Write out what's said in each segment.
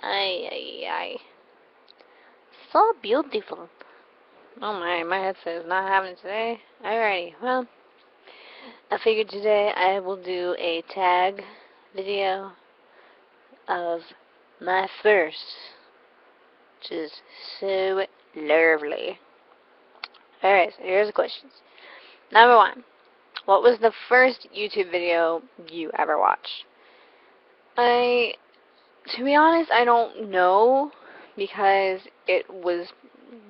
Ay, ay, ay. So beautiful. Oh my headset is not having it today. Alrighty, well, I figured today I will do a tag video of my first, which is so lovely. Alright, so here's the questions. Number one, what was the first YouTube video you ever watched? I, to be honest, I don't know because it was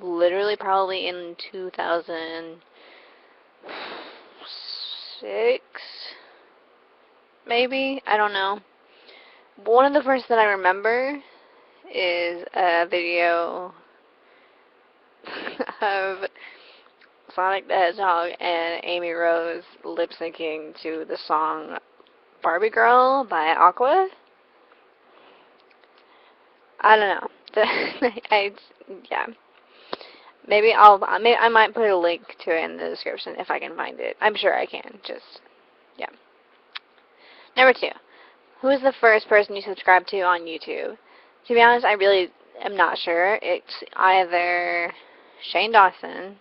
literally probably in 2006, maybe? I don't know. But one of the first that I remember is a video of Sonic the Hedgehog and Amy Rose lip syncing to the song Barbie Girl by Aqua. I don't know. Yeah. I might put a link to it in the description if I can find it. I'm sure I can. Yeah. Number two. Who is the first person you subscribed to on YouTube? To be honest, I really am not sure. It's either Shane Dawson,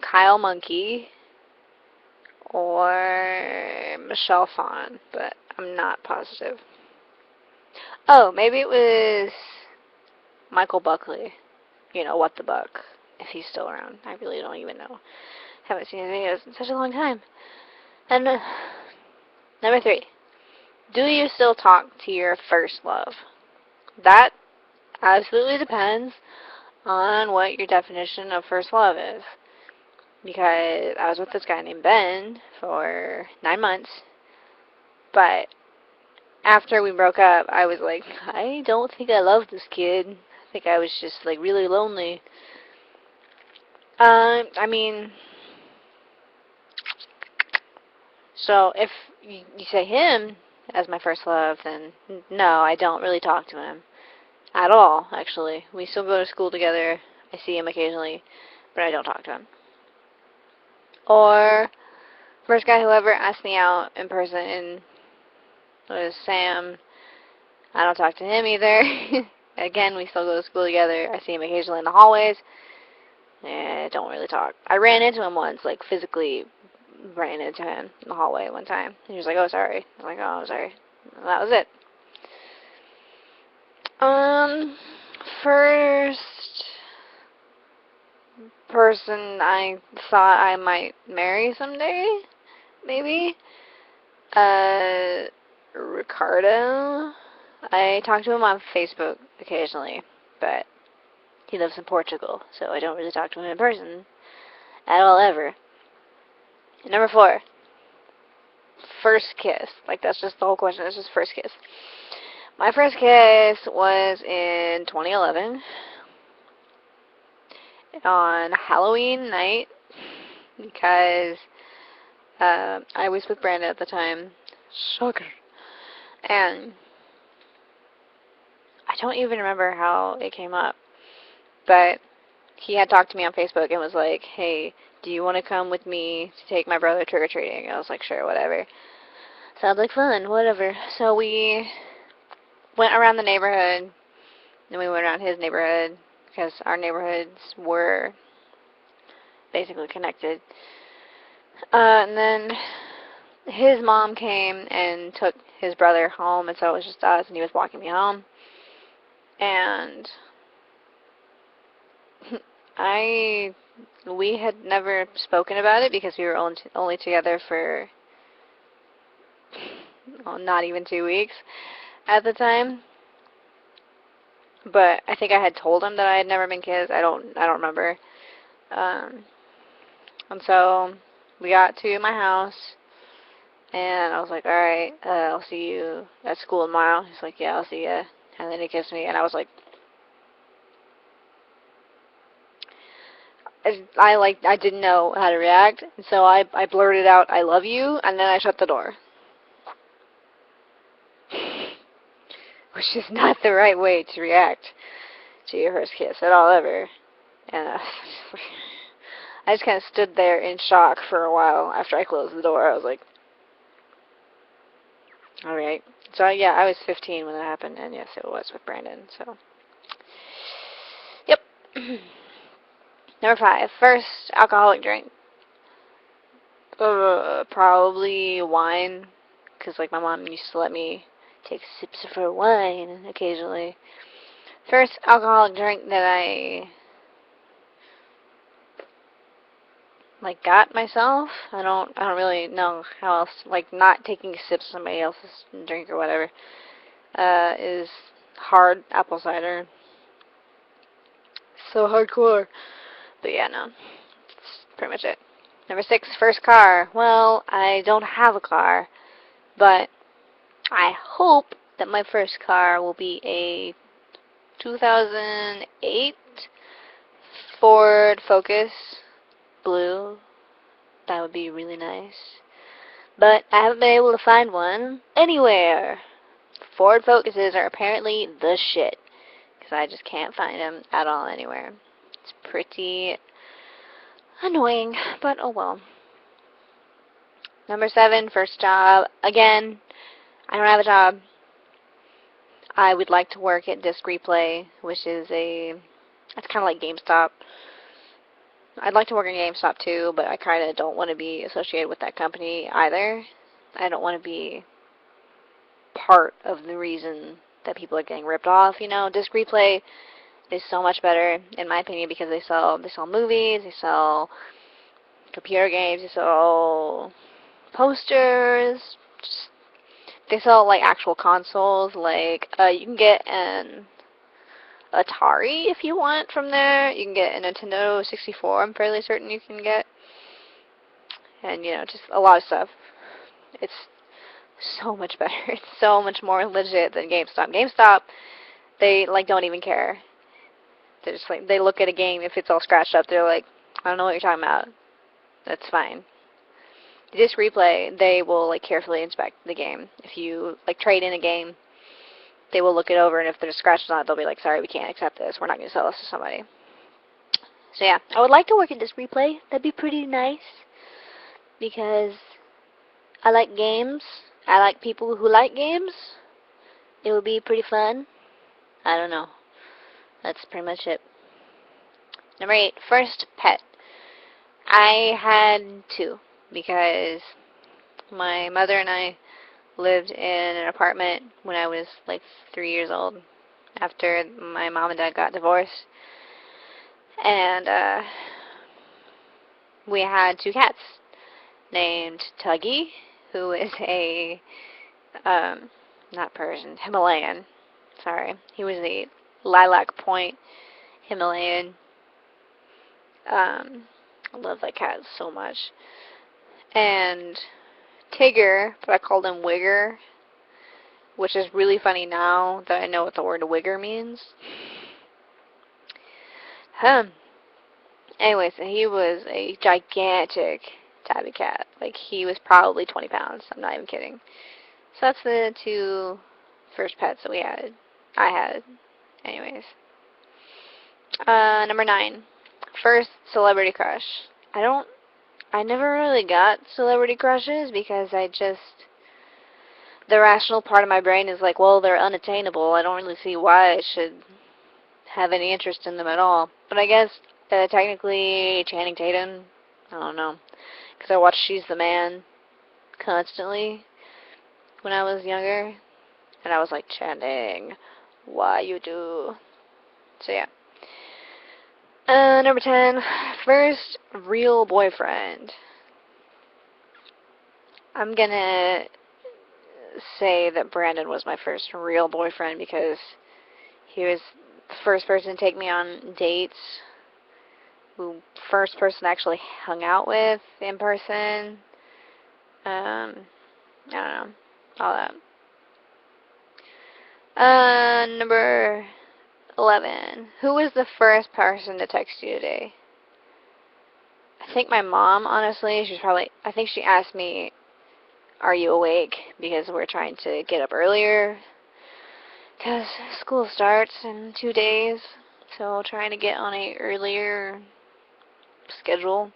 Kyle Monkey, or Michelle Phan, but I'm not positive. Oh, maybe it was Michael Buckley. You know, What the Buck, if he's still around. I really don't even know. Haven't seen his videos in such a long time. And number three. Do you still talk to your first love? That absolutely depends on what your definition of first love is. Because I was with this guy named Ben for 9 months, but after we broke up, I was like, I don't think I love this kid. I think I was just like really lonely. I mean, so if you say him as my first love, then no, I don't really talk to him at all, actually. We still go to school together. I see him occasionally, but I don't talk to him. Or first guy who ever asked me out in person was Sam. I don't talk to him either. Again, we still go to school together. I see him occasionally in the hallways. I don't really talk. I ran into him once, like physically ran into him in the hallway one time. He was like, "Oh, sorry." I was like, "Oh, sorry." And that was it. First person I thought I might marry someday, maybe. Ricardo. I talk to him on Facebook occasionally, but he lives in Portugal, so I don't really talk to him in person at all ever. And number four, first kiss. Like, that's just the whole question. It's just first kiss. My first kiss was in 2011 on Halloween night because I was with Brandon at the time. Shocker. And I don't even remember how it came up, but he had talked to me on Facebook and was like, "Hey, do you want to come with me to take my brother trick-or-treating?" I was like, "Sure, whatever. Sounds like fun, whatever." So we went around the neighborhood, and we went around his neighborhood because our neighborhoods were basically connected. And then his mom came and took his brother home, and so it was just us, and he was walking me home. And we had never spoken about it because we were only together for not even 2 weeks at the time. But I think I had told him that I had never been kissed. I don't remember. And so we got to my house, and I was like, "All right, I'll see you at school tomorrow." He's like, "Yeah, I'll see you." And then he kissed me, and I was like, I didn't know how to react, and so I blurted out, "I love you," and then I shut the door. Which is not the right way to react to your first kiss at all ever. And I just kind of stood there in shock for a while after I closed the door. I was like, "Alright, So, yeah, I was 15 when that happened, and yes, it was with Brandon, so. Yep. Number 5, first alcoholic drink. Probably wine, because, like, my mom used to let me take sips of her wine occasionally. First alcoholic drink that I, like, got myself. I don't really know how else, like, not taking sips of somebody else's drink or whatever, is hard apple cider. So hardcore. But yeah, no. That's pretty much it. Number 6, first car. Well, I don't have a car, but I hope that my first car will be a 2008 Ford Focus Blue. That would be really nice. But I haven't been able to find one anywhere. Ford Focuses are apparently the shit, because I just can't find them at all anywhere. It's pretty annoying, but oh well. Number 7, first job. Again, I don't have a job. I would like to work at Disc Replay, which is it's kind of like GameStop. I'd like to work in GameStop too, but I kind of don't want to be associated with that company either. I don't want to be part of the reason that people are getting ripped off. Disc Replay is so much better, in my opinion, because they sell movies, they sell computer games, they sell posters, they sell, like, actual consoles. Like, you can get an Atari if you want from there. You can get a Nintendo 64, I'm fairly certain you can get. And, just a lot of stuff. It's so much better. It's so much more legit than GameStop. GameStop, they, like, don't even care. They're just like, they look at a game, if it's all scratched up, they're like, I don't know what you're talking about. That's fine. Disc Replay, they will, like, carefully inspect the game. If you, like, trade in a game, they will look it over, and if there's scratches on it, they'll be like, sorry, we can't accept this. We're not going to sell this to somebody. So, yeah, I would like to work at Disc Replay. That'd be pretty nice, because I like games. I like people who like games. It would be pretty fun. I don't know. That's pretty much it. Number 8, first pet. I had 2, because my mother and I lived in an apartment when I was like 3 years old, after my mom and dad got divorced. And we had 2 cats named Tuggy, who is a not Persian, Himalayan. Sorry, he was a lilac point Himalayan. I love that cat so much. And Tigger, but I called him Wigger, which is really funny now that I know what the word wigger means. Anyways, he was a gigantic tabby cat. Like, he was probably 20 pounds. I'm not even kidding. So that's the 2 first pets that I had. Anyways. Number 9. First celebrity crush. I never really got celebrity crushes, because the rational part of my brain is like, well, they're unattainable. I don't really see why I should have any interest in them at all. But I guess, technically, Channing Tatum, I don't know. Because I watched She's the Man constantly when I was younger. And I was like, Channing, why you do? So, yeah. Number 10, first real boyfriend. I'm gonna say that Brandon was my first real boyfriend, because he was the first person to take me on dates, first person I actually hung out with in person. I don't know, all that. Number 11. Who was the first person to text you today? I think my mom, honestly. I think she asked me, are you awake? Because we're trying to get up earlier, because school starts in 2 days. So trying to get on a earlier schedule.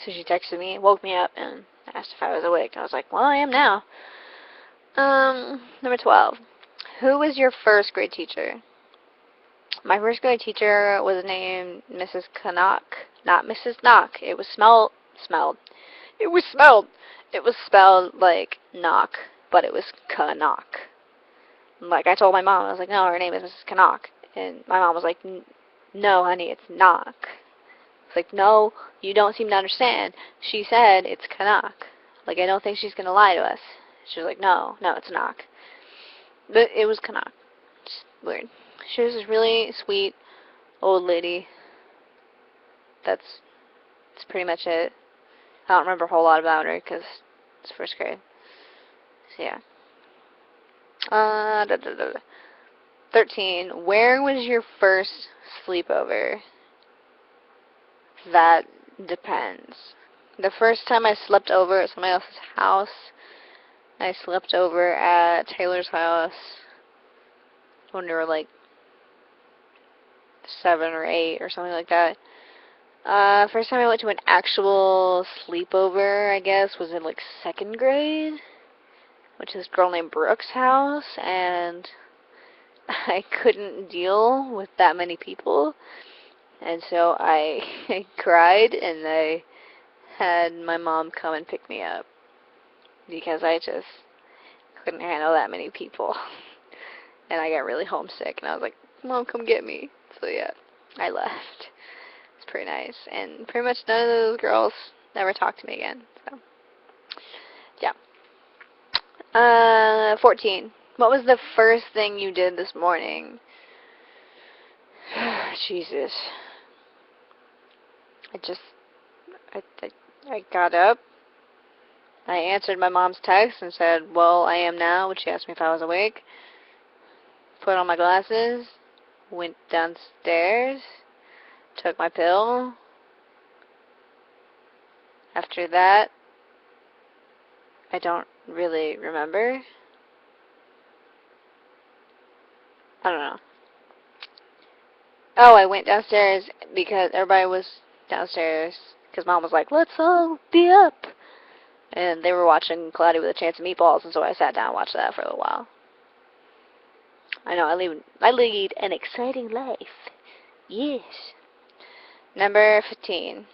So she texted me, woke me up, and asked if I was awake. I was like, well, I am now. Number 12. Who was your first grade teacher? My first grade teacher was named Mrs. Canuck. Not Mrs. Knock. It was smelled. It was smelled. It was spelled like knock, but it was Canuck. Like, I told my mom, I was like, no, her name is Mrs. Canuck. And my mom was like, no, honey, it's knock. It's like, no, you don't seem to understand. She said it's Canuck. Like, I don't think she's going to lie to us. She was like, no, it's knock. But it was Canuck. It's weird. She was this really sweet old lady. That's pretty much it. I don't remember a whole lot about her because it's first grade. So, yeah. 13. Where was your first sleepover? That depends. The first time I slept over at somebody else's house, I slept over at Taylor's house when we were like 7 or 8 or something like that. First time I went to an actual sleepover, I guess, was in like 2nd grade, which is this girl named Brooke's house, and I couldn't deal with that many people, and so I cried, and I had my mom come and pick me up, because I just couldn't handle that many people, and I got really homesick, and I was like, Mom, come get me. So yeah, I left. It's pretty nice, and pretty much none of those girls never talked to me again, so yeah. 14. What was the first thing you did this morning? Jesus. I got up. I answered my mom's text and said, well, I am now, when she asked me if I was awake. Put on my glasses. Went downstairs. Took my pill. After that, I don't really remember. I don't know. Oh, I went downstairs because everybody was downstairs. Because Mom was like, let's all be up. And they were watching Cloudy with a Chance of Meatballs, and so I sat down and watched that for a little while. I know, I lead an exciting life. Yes. Number 15.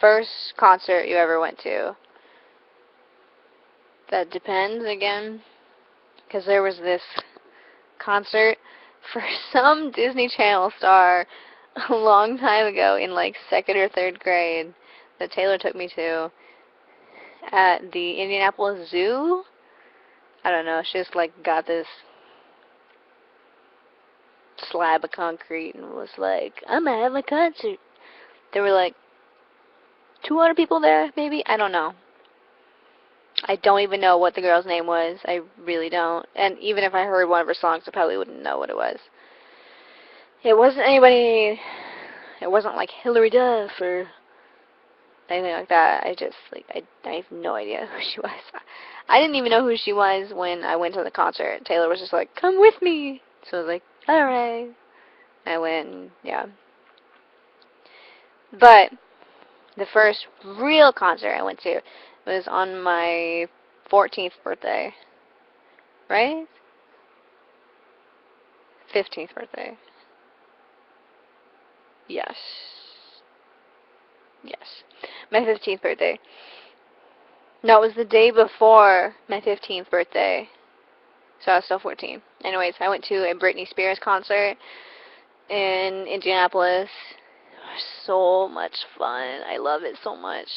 First concert you ever went to? That depends, again. Because there was this concert for some Disney Channel star a long time ago in like 2nd or 3rd grade that Taylor took me to at the Indianapolis Zoo. I don't know, she just like got this slab of concrete and was like, I'm gonna have a concert. There were like 200 people there, maybe? I don't know. I don't even know what the girl's name was. I really don't. And even if I heard one of her songs, I probably wouldn't know what it was. It wasn't anybody, it wasn't like Hillary Duff or anything like that. I have no idea who she was. I didn't even know who she was when I went to the concert. Taylor was just like, come with me. So I was like, alright. I went, and yeah. But the first real concert I went to was on my 14th birthday. Right? 15th birthday. Yes. Yes. My 15th birthday. No, it was the day before my 15th birthday. So I was still 14. Anyways, I went to a Britney Spears concert in Indianapolis. It was so much fun. I love it so much.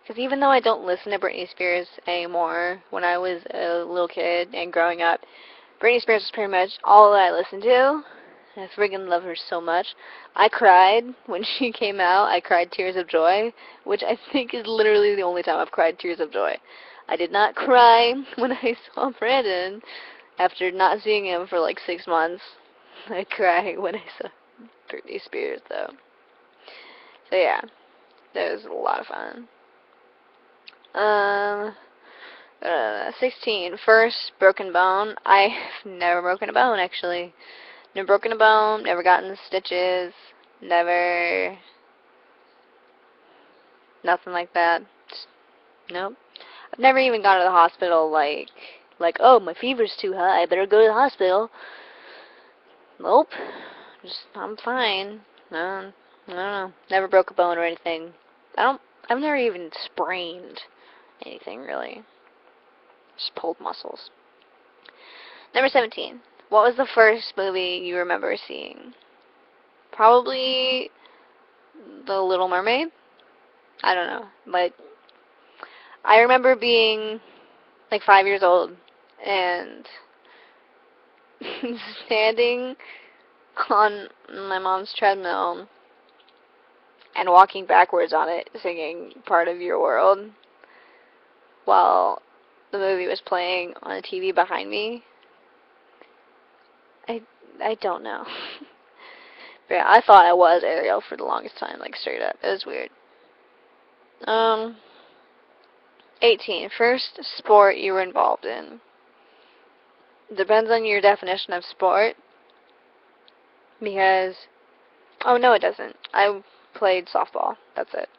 Because even though I don't listen to Britney Spears anymore, when I was a little kid and growing up, Britney Spears was pretty much all that I listened to. I friggin' love her so much. I cried when she came out. I cried tears of joy, which I think is literally the only time I've cried tears of joy. I did not cry when I saw Brandon after not seeing him for like 6 months. I cried when I saw Britney Spears, though. So yeah, that was a lot of fun. 16. First broken bone. I've never broken a bone, actually. Never broken a bone, never gotten stitches, never, nothing like that. Just, nope. I've never even gone to the hospital, like like, oh, my fever's too high, I better go to the hospital. Nope. I'm fine. No, I don't know. Never broke a bone or anything. I've never even sprained anything, really. Just pulled muscles. Number 17. What was the first movie you remember seeing? Probably The Little Mermaid? I don't know. But I remember being like 5 years old and standing on my mom's treadmill and walking backwards on it, singing Part of Your World while the movie was playing on the TV behind me. I don't know. But yeah, I thought I was Ariel for the longest time, like straight up. It was weird. 18. First sport you were involved in. Depends on your definition of sport. Because, oh no it doesn't. I played softball. That's it.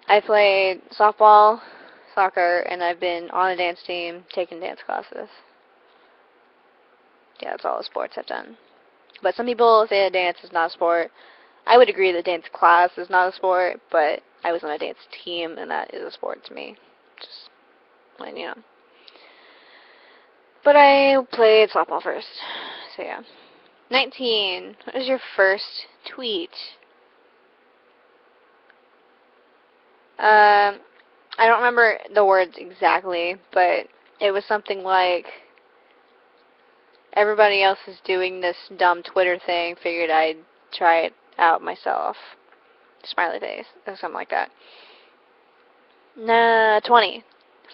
I played softball, soccer, and I've been on a dance team, taking dance classes. Yeah, that's all the sports I've done. But some people say that dance is not a sport. I would agree that dance class is not a sport, but I was on a dance team, and that is a sport to me. Just, you know. But I played softball first. So yeah. 19. What was your first tweet? I don't remember the words exactly, but it was something like, everybody else is doing this dumb Twitter thing, figured I'd try it out myself. Smiley face, or something like that. 20.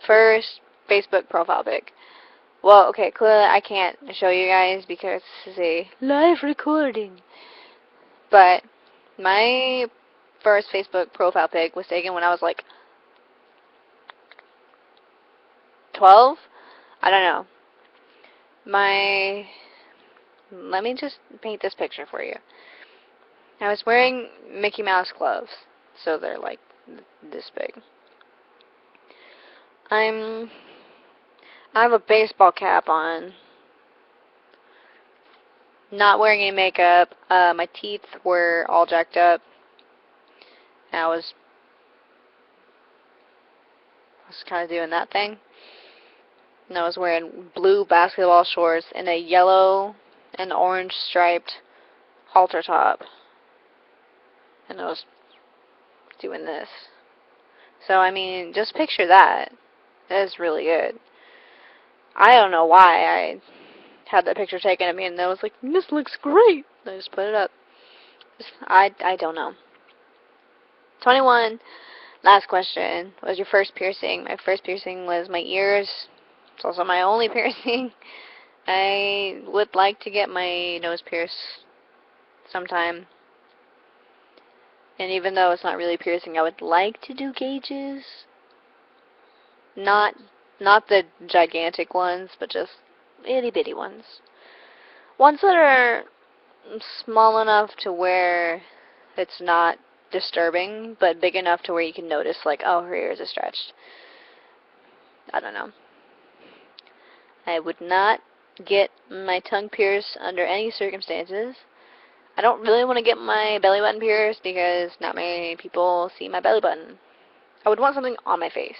First Facebook profile pic. Well, okay, clearly I can't show you guys because this is a live recording. But my first Facebook profile pic was taken when I was like 12? I don't know. Let me just paint this picture for you. I was wearing Mickey Mouse gloves, so they're like this big. I have a baseball cap on. Not wearing any makeup. My teeth were all jacked up. And I was kind of doing that thing. And I was wearing blue basketball shorts and a yellow and orange striped halter top. And I was doing this. So, I mean, just picture that. That is really good. I don't know why I had that picture taken of me and I was like, this looks great. I just put it up. I don't know. 21. Last question. What was your first piercing? My first piercing was my ears. It's also my only piercing. I would like to get my nose pierced sometime. And even though it's not really piercing, I would like to do gauges. Not the gigantic ones, but just itty bitty ones. Ones that are small enough to where it's not disturbing, but big enough to where you can notice, like, oh, her ears are stretched. I don't know. I would not get my tongue pierced under any circumstances. I don't really want to get my belly button pierced because not many people see my belly button. I would want something on my face.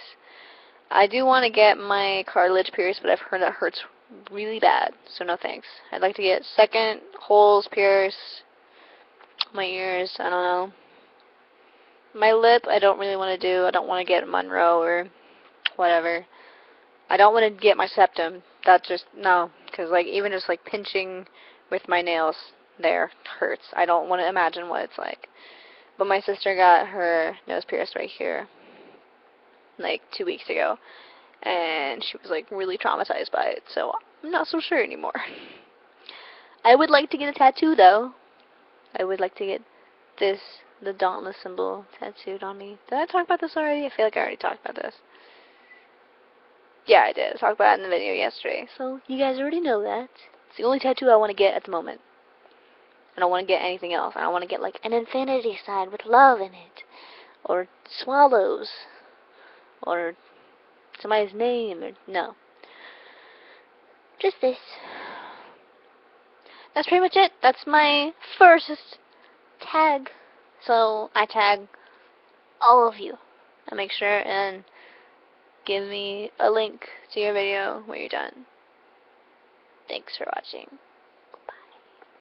I do want to get my cartilage pierced, but I've heard that hurts really bad, so no thanks. I'd like to get second holes pierced, my ears, I don't know. My lip, I don't really want to do. I don't want to get Monroe or whatever. I don't want to get my septum. That just, no. Because, like, even just, like, pinching with my nails there hurts. I don't want to imagine what it's like. But my sister got her nose pierced right here, like, 2 weeks ago. And she was, like, really traumatized by it. So, I'm not so sure anymore. I would like to get a tattoo, though. I would like to get the dauntless symbol tattooed on me. Did I talk about this already? I feel like I already talked about this. Yeah, I did. I talked about it in the video yesterday. So, you guys already know that. It's the only tattoo I want to get at the moment. I don't want to get anything else. I don't want to get, like, an infinity sign with love in it. Or swallows. Or somebody's name. Or, no. just this. That's pretty much it. That's my first tag. So I tag all of you. And make sure and give me a link to your video when you're done. Thanks for watching.